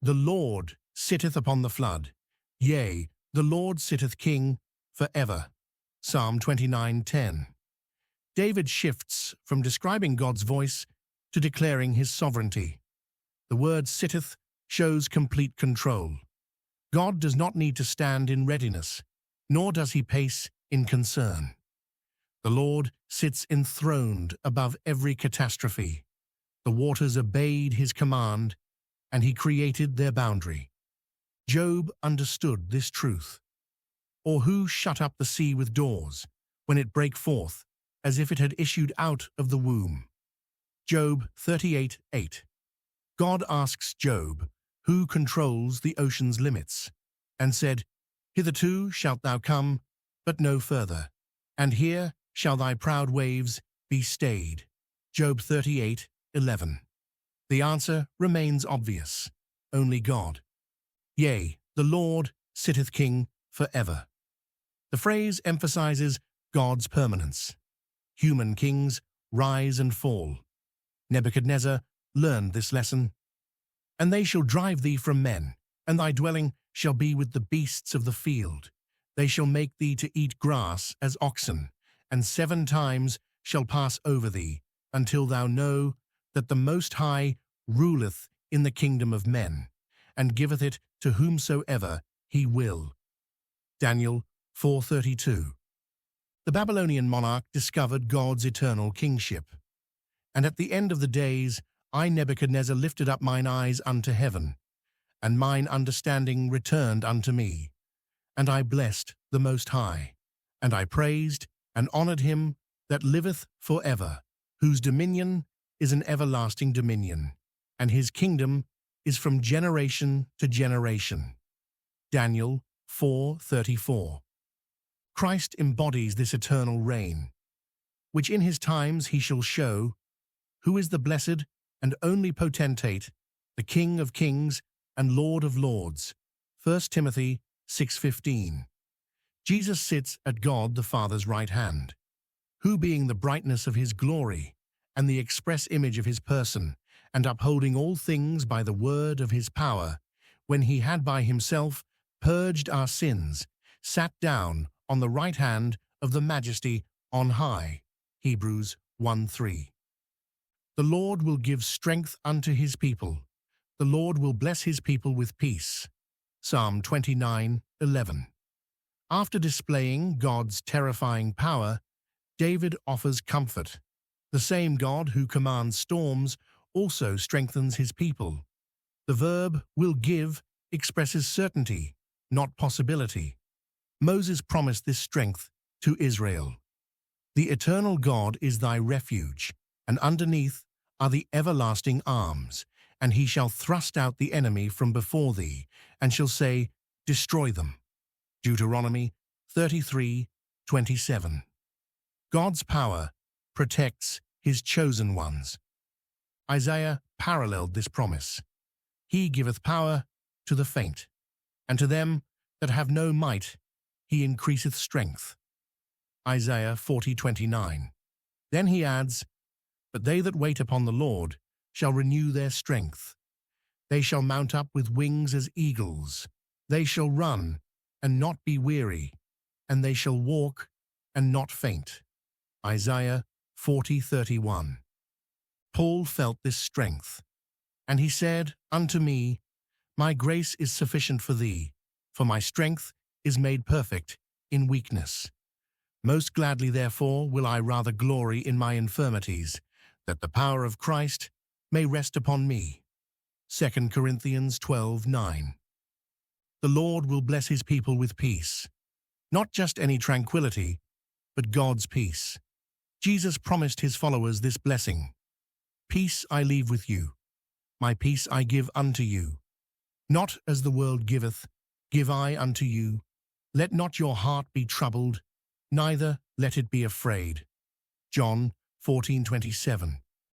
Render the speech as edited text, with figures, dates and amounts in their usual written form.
the Lord sitteth upon the flood. Yea, the Lord sitteth King for ever. Psalm 29:10. David shifts from describing God's voice to declaring his sovereignty. The word sitteth shows complete control. God does not need to stand in readiness, nor does he pace in concern. The Lord sits enthroned above every catastrophe. The waters obeyed his command, and he created their boundary. Job understood this truth. Or who shut up the sea with doors, when it brake forth, as if it had issued out of the womb? Job 38:8. God asks Job, who controls the ocean's limits, and said, Hitherto shalt thou come, but no further, and here shall thy proud waves be stayed. Job 38:11. The answer remains obvious. Only God. Yea, the Lord sitteth King forever. The phrase emphasizes God's permanence. Human kings rise and fall. Nebuchadnezzar learned this lesson. And they shall drive thee from men, and thy dwelling shall be with the beasts of the field. They shall make thee to eat grass as oxen, and 7 times shall pass over thee, until thou know that the Most High ruleth in the kingdom of men, and giveth it to whomsoever he will. Daniel 4:32. The Babylonian monarch discovered God's eternal kingship. And at the end of the days, I, Nebuchadnezzar, lifted up mine eyes unto heaven, and mine understanding returned unto me. And I blessed the Most High, and I praised and honored him that liveth for ever, whose dominion is an everlasting dominion, and his kingdom is from generation to generation. Daniel 4:34. Christ embodies this eternal reign, which in his times he shall show, who is the blessed and only potentate, the King of kings and Lord of lords. 1 Timothy 6:15. Jesus sits at God the Father's right hand, who being the brightness of his glory and the express image of his person, and upholding all things by the word of his power, when he had by himself purged our sins, sat down on the right hand of the Majesty on high. Hebrews 1:3. The Lord will give strength unto his people. The Lord will bless his people with peace. Psalm 29:11. After displaying God's terrifying power, David offers comfort. The same God who commands storms also strengthens his people. The verb will give expresses certainty, not possibility. Moses promised this strength to Israel. The eternal God is thy refuge, and underneath are the everlasting arms, and he shall thrust out the enemy from before thee, and shall say, Destroy them. Deuteronomy 33:27. God's power protects his chosen ones. Isaiah paralleled this promise. He giveth power to the faint, and to them that have no might he increaseth strength. Isaiah 40:29. Then he adds, But they that wait upon the Lord shall renew their strength. They shall mount up with wings as eagles. They shall run and not be weary, and they shall walk and not faint. Isaiah 40:31. Paul felt this strength, and he said unto me, My grace is sufficient for thee, for my strength is made perfect in weakness. Most gladly, therefore, will I rather glory in my infirmities, that the power of Christ may rest upon me. 2 Corinthians 12:9. The Lord will bless his people with peace, not just any tranquility, but God's peace. Jesus promised his followers this blessing. Peace I leave with you, my peace I give unto you. Not as the world giveth, give I unto you. Let not your heart be troubled, neither let it be afraid. John 14:27.